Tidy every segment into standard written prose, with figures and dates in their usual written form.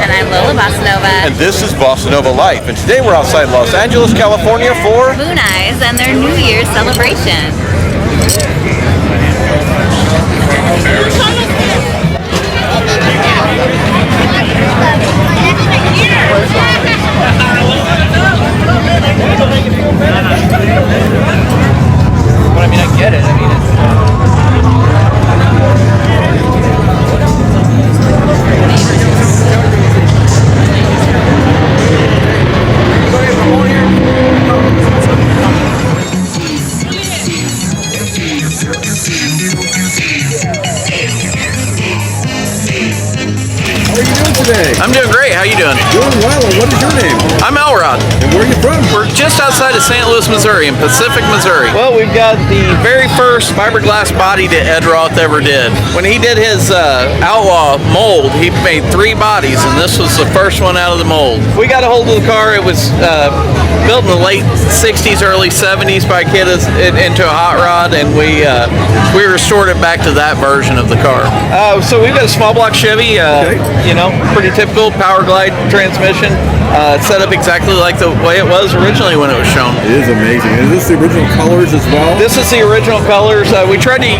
And I'm Lola Bossa Nova. And this is Bossa Nova Life. And today we're outside Los Angeles, California for Mooneyes and their New Year's celebration. But I mean, I get it. I mean, I'm doing great. How you doing? Doing well. What is your name? I'm Elrod. And where are you from? We're just outside of St. Louis, Missouri, in Pacific, Missouri. Well, we've got the very first fiberglass body that Ed Roth ever did. When he did his Outlaw mold, he made 3 bodies, and this was the first one out of the mold. We got a hold of the car. It was built in the late 60s, early 70s by a kid into a hot rod, and we restored it back to that version of the car. So we've got a small block Chevy, you know, pretty typical power glide transmission, set up exactly like the way it was originally when it was shown. It is amazing. Is this the original colors as well? This is the original colors. We tried to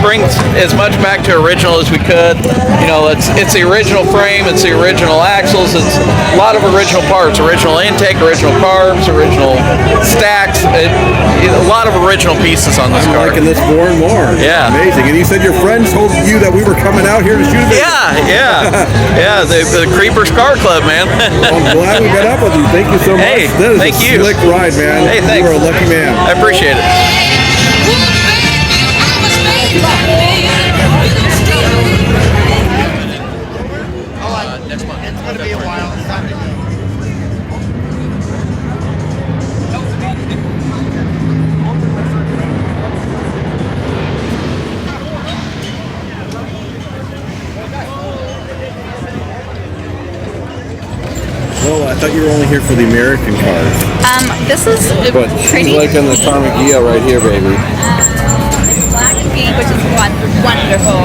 bring as much back to original as we could. You know, it's the original frame, it's the original axles, it's a lot of original parts, original intake, original carbs, original stacks, a lot of original pieces on this car. I'm liking this more and more. Yeah. Amazing. And you said your friends told you that we were coming out here to shoot it? Yeah, the Creepers Car Club, man. Well, I'm glad we met up with you. Thank you so much. Hey, that is thank a you. Slick ride, man. Hey, thanks. You are a lucky man. I appreciate it. next month. It's going to be a while. It's time to go. Well, I thought you were only here for the American cars. This is But pretty. she's liking the Carmagia right here, baby. Black pink, which is wonderful.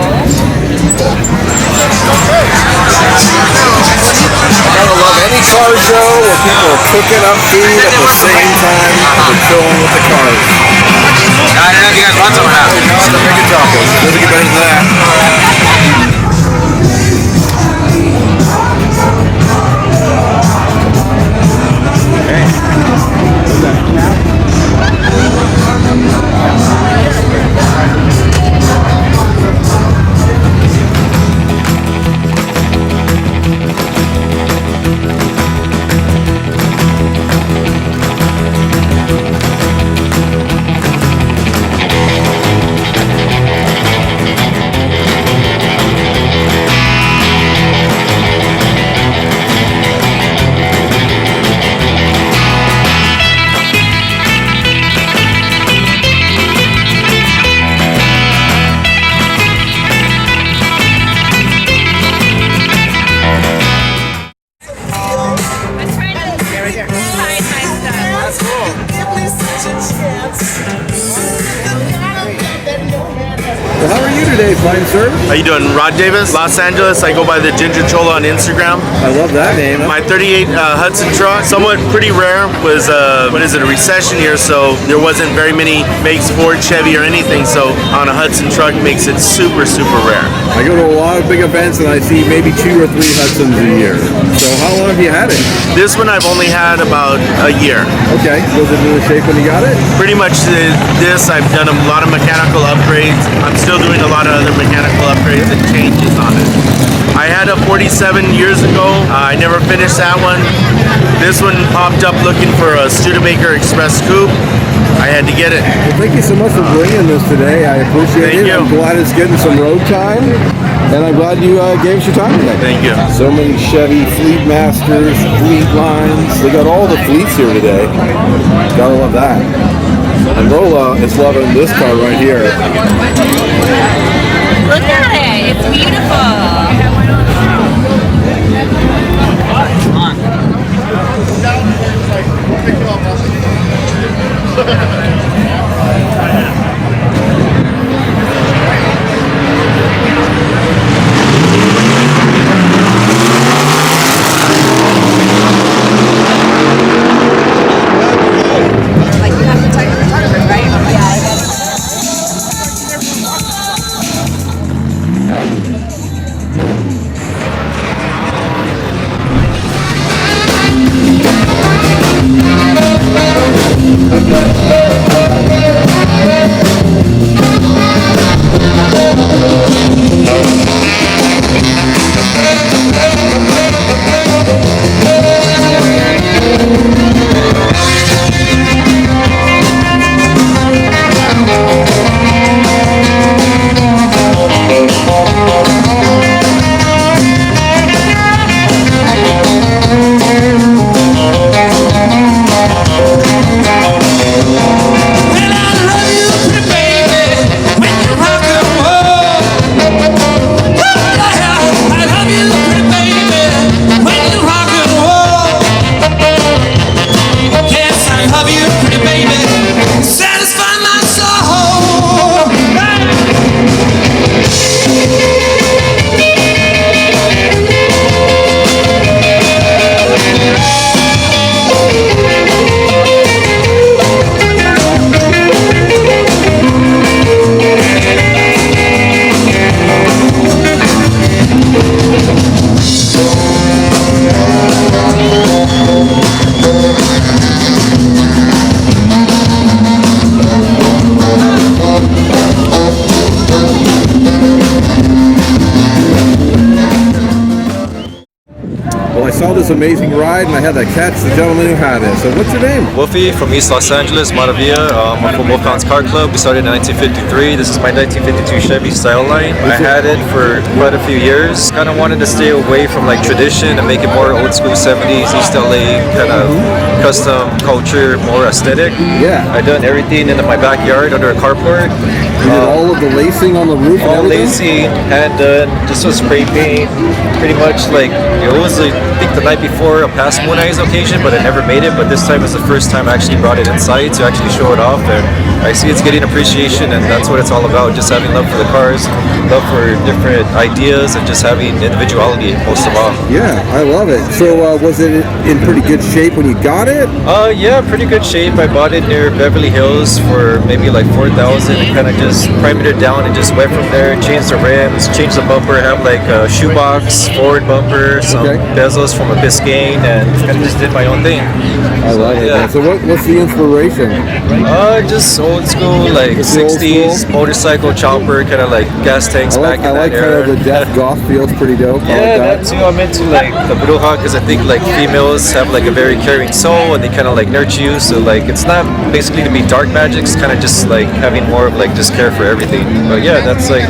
I love any car show where people are cooking up food at the same time they're chilling with the cars. I don't know if you guys want some of that. The bacon tacos. Doesn't get better than that. Well, how are you today, fine sir? How you doing? Rod Davis, Los Angeles. I go by the Ginger Chola on Instagram. I love that name. My 38 Hudson truck, somewhat pretty rare, was a recession year, so there wasn't very many makes Ford, Chevy, or anything, so on a Hudson truck makes it super, super rare. I go to a lot of big events and I see maybe 2 or 3 Hudsons a year. So how long have you had it? This one I've only had about a year. Okay, was it in the shape when you got it? Pretty much this, I've done a lot of mechanical upgrades. I'm still doing a lot of other mechanical upgrades and changes on it. I had a 47 years ago. I never finished that one. This one popped up looking for a Studebaker Express Coupe. I I had to get it. Well, thank you so much for bringing this today. I appreciate Thank it. you. I'm glad it's getting some road time, and I'm glad you gave us your time today. Thank you. So many Chevy Fleet Masters, Fleet lines. They got all the fleets here today. Gotta love that. And Lola is loving this car right here. Look at it. It's beautiful. This amazing ride, and I had to catch the gentleman who had it. So what's your name? Wolfie from East Los Angeles, Montevilla. I'm from Wolfhound's Car Club. We started in 1953. This is my 1952 Chevy style line. I had it for quite a few years. Kind of wanted to stay away from like tradition and make it more old school 70s, East LA, kind of custom culture, more aesthetic. Yeah. I done everything in my backyard under a carport. You did all of the lacing on the roof and All everything? lazy, hand done, just was spray paint. Pretty much like, it was I think the night before a past Mooneyes occasion, but I never made it. But this time is the first time I actually brought it inside to actually show it off. And I see it's getting appreciation, and that's what it's all about. Just having love for the cars, love for different ideas, and just having individuality most of all. Yeah, I love it. So was it in pretty good shape when you got it? Yeah, pretty good shape. I bought it near Beverly Hills for maybe like $4,000 and kind of just primed it down and just went from there. Changed the rims, changed the bumper, have like a shoebox, forward bumper, some bezels from a Biscayne, and kind of just did my own thing. I love it. Yeah. So what's the inspiration? Just old school, like 60s motorcycle chopper, kind of like gas tanks back in I like that kind era. of the death goth feels pretty dope. I Yeah, like that too. I'm into like the bruja because I think like females have like a very caring soul and they kind of like nurture you. So like it's not basically to be dark magic. It's kind of just like having more of like just care for everything. But yeah, that's like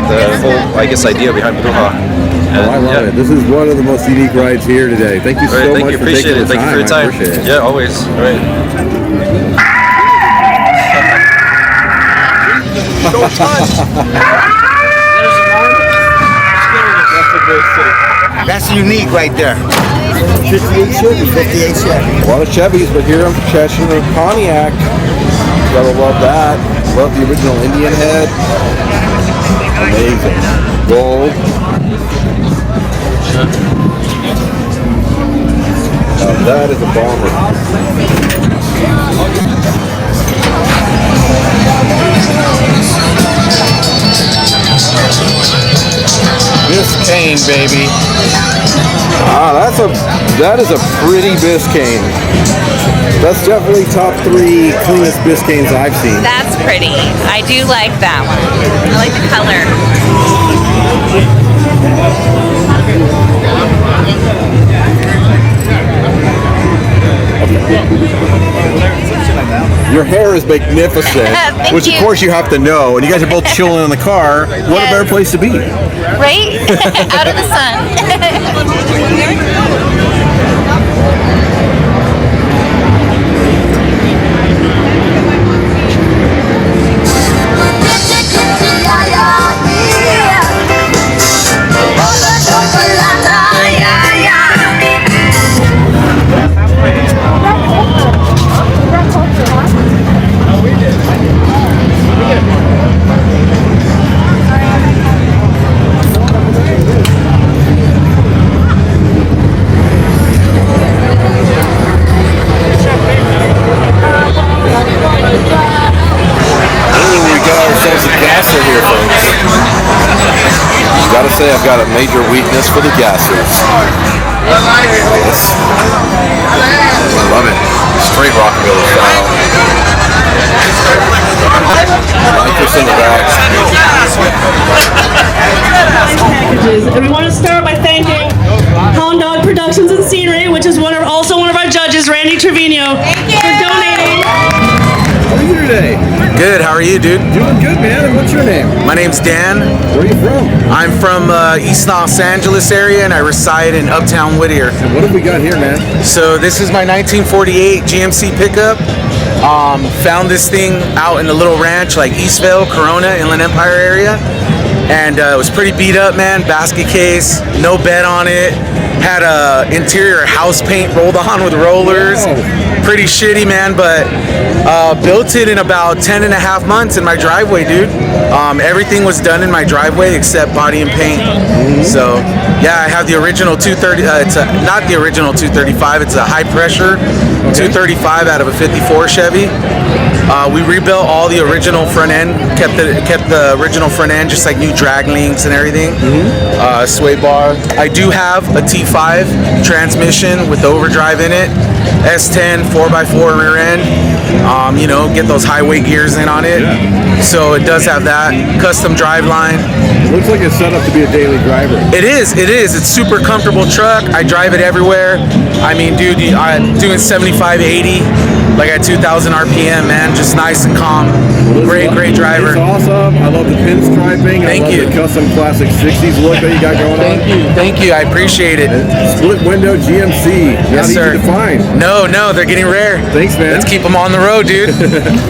the whole I guess idea behind bruja. Oh, I love it. This is one of the most unique rides here today. Thank you so All right, much thank you. for Appreciate taking it. the Thank time. you for your time. I appreciate it. Yeah, always. All right. That's unique right there. 58 Chevy. 58 Chevy. A lot of Chevys, but here in Cheshire and Pontiac, gotta love that. Love the original Indian head. Amazing. Gold. Now that is a bomber. Biscayne, baby. Ah, that is a pretty Biscayne. That's definitely top 3 cleanest Biscaynes I've seen. That's pretty. I do like that one. I like the color. Your hair is magnificent, Thank which of you. course you have to know. And you guys are both chilling in the car. What a better place to be? Right? Out of the sun. Gotta say, I've got a major weakness for the gassers. Yes. I love it. Straight rockabilly style. Nitrous in the back. Packages. And we want to start by thanking Hound Dog Productions and Scenery, which is also one of our judges, Randy Trevino, for donating. How are you today? Good, how are you, dude? Doing good, man. And what's your name? My name's Dan. Where are you from? I'm from East Los Angeles area, and I reside in Uptown Whittier. And what have we got here, man? So this is my 1948 GMC Pickup. Found this thing out in the little ranch, like Eastvale, Corona, Inland Empire area. And it was pretty beat up, man. Basket case, no bed on it. Had a interior house paint rolled on with rollers. Pretty shitty, man, but built it in about 10 and a half months in my driveway, dude. Everything was done in my driveway except body and paint. So yeah, I have the original 230, it's not the original 235, it's a high pressure 235 out of a 54 Chevy. We rebuilt all the original front end, kept the original front end, just like new drag links and everything. Sway bar. I do have a T5 transmission with overdrive in it, S10 4x4 rear end. You know, get those highway gears in on it. So it does have that custom drive line. It looks like it's set up to be a daily driver. It is. It's super comfortable truck. I drive it everywhere. I mean, dude, I'm doing 75, 80, like at 2,000 RPM, man. Just nice and calm. Great driver. It's awesome. I love the pinstriping. Thank you. The custom classic 60s look that you got going on. Thank you. I appreciate it. Split window GMC. Yes, sir. Easy to find. No, they're getting rare. Thanks, man. Let's keep them on the road, dude.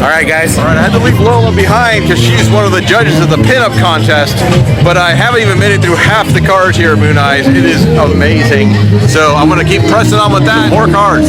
All right, guys. All right, I had to leave Lola behind because she's one of the judges of the pinup contest, but I haven't even made it through half the cars here at Mooneyes. It is amazing. So I'm going to keep pressing on with that. More cars.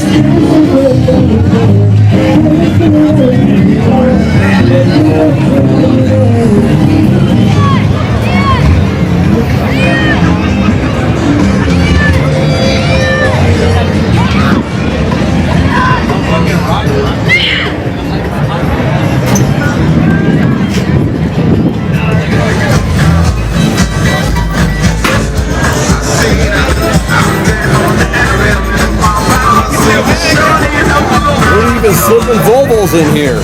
We're even slipping Volvos in here.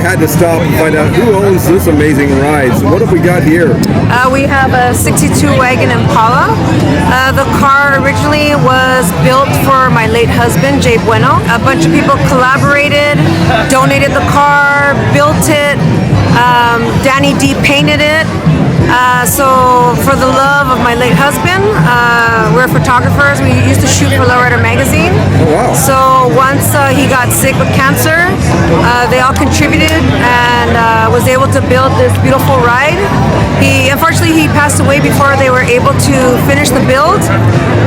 had to stop and find out who owns this amazing ride. So what have we got here? We have a 62 Wagon Impala. The car originally was built for my late husband, Jay Bueno. A bunch of people collaborated, donated the car, built it. Danny D painted it. So for the love of my late husband, we're photographers. We used to shoot for Lowrider magazine. Oh, wow. So once he got sick with cancer, they all contributed and was able to build this beautiful ride. Unfortunately, he passed away before they were able to finish the build.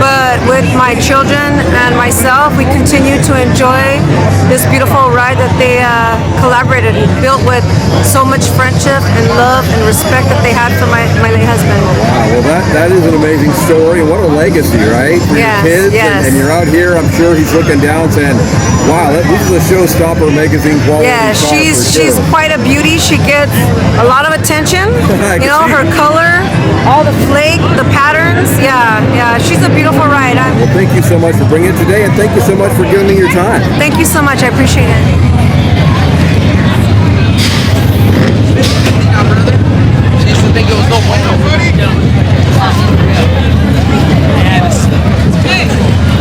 But with my children and myself, we continue to enjoy this beautiful ride that they collaborated and built with so much friendship and love and respect that they had for my late husband. Wow, well that is an amazing story, and what a legacy, right? For Yes, your kids, yes. and you're out here, I'm sure he's looking down saying, wow, this is a showstopper magazine quality Yeah, car she's for sure. quite a beauty. She gets a lot of attention. You know, her color, all the flake, the patterns. Yeah, she's a beautiful ride. Well, thank you so much for bringing it today, and thank you so much for giving me your time. Thank you so much. I appreciate it.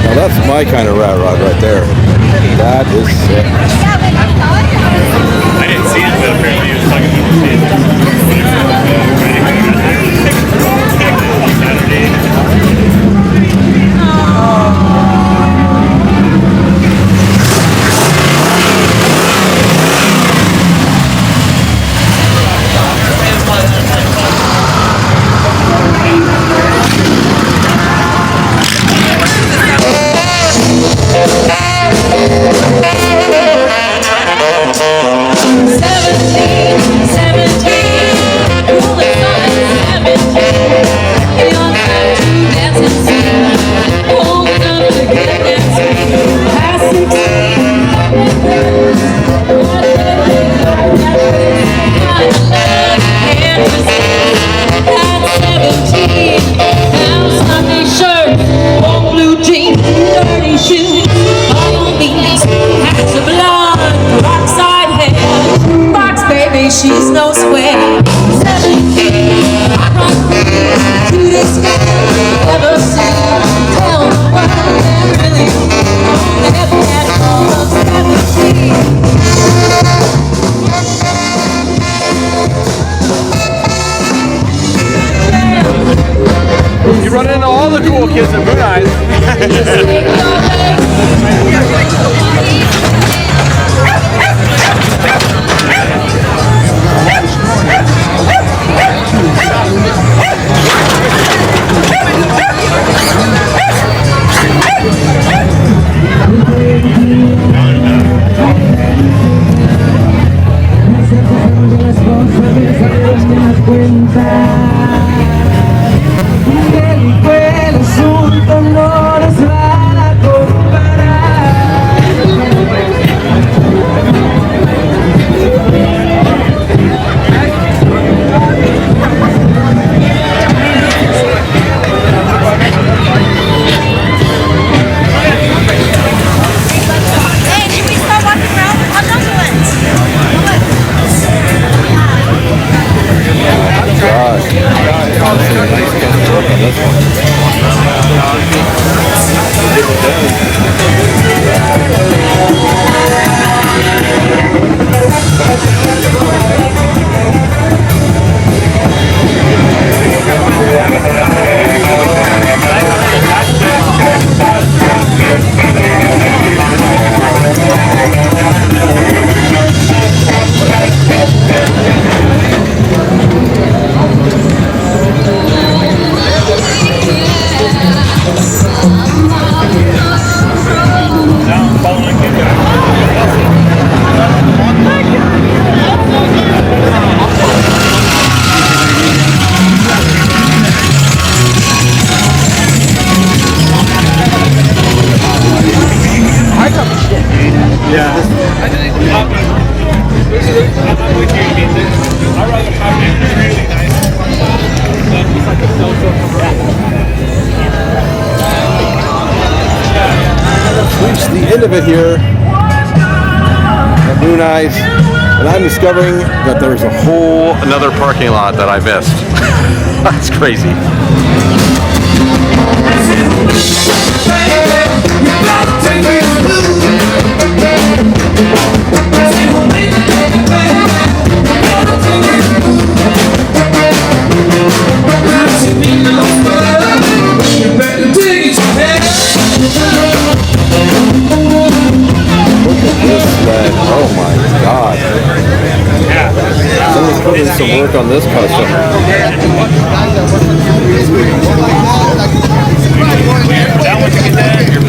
Now that's my kind of rat rod right there. That is sick. I didn't see it, but apparently he was talking she's no sweat. 17, to the sky, never seen. Tell the world that really never had all of 17. You run into all the cool kids at Mooneyes. Reached the end of it here at Mooneyes. And I'm discovering that there's a whole another parking lot that I missed. That's crazy. Oh my God. Someone's putting in some work on this custom.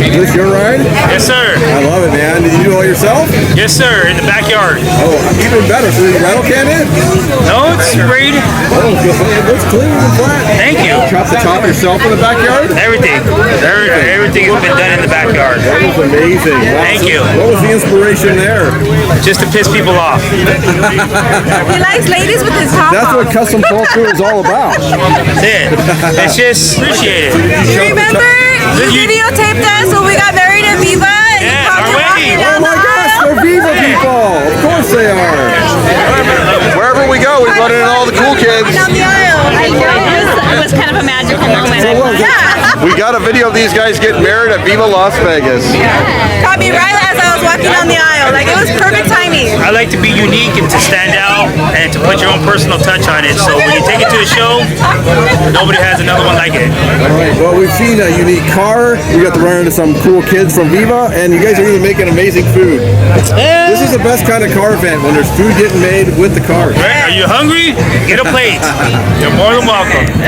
Is this your ride? Yes, sir. I love it, man. Did you do it all yourself? Yes, sir. In the backyard. Oh, even better. So you rattle can it? No, it's sprayed. Oh, it looks clean and flat. Thank you. Chop the top yourself in the backyard? Everything. Everything has been done in the backyard. That was amazing. Wow. Thank you. What was the inspiration there? Just to piss people off. He likes ladies with his top That's off. what custom culture is all about. That's it. It's just appreciated. You remember? You videotaped us when we got married in Viva? And Yeah, you called our it wedding. Rockin' down Oh my the gosh, aisle? they're Viva people. Of course they are. Wherever we go, we run into all the cool kids. Down the aisle. I know. It was kind of a magical moment. We got a video of these guys getting married at Viva Las Vegas. Caught me right as I was walking down the aisle. Like, it was perfect timing. I like to be unique and to stand out and to put your own personal touch on it. So when you take it to a show, nobody has another one like it. All right, well, we've seen a unique car. We got to run into some cool kids from Viva, and you guys are even making amazing food. This is the best kind of car event when there's food getting made with the cars. Right? Are you hungry? Get a plate. You're more than welcome.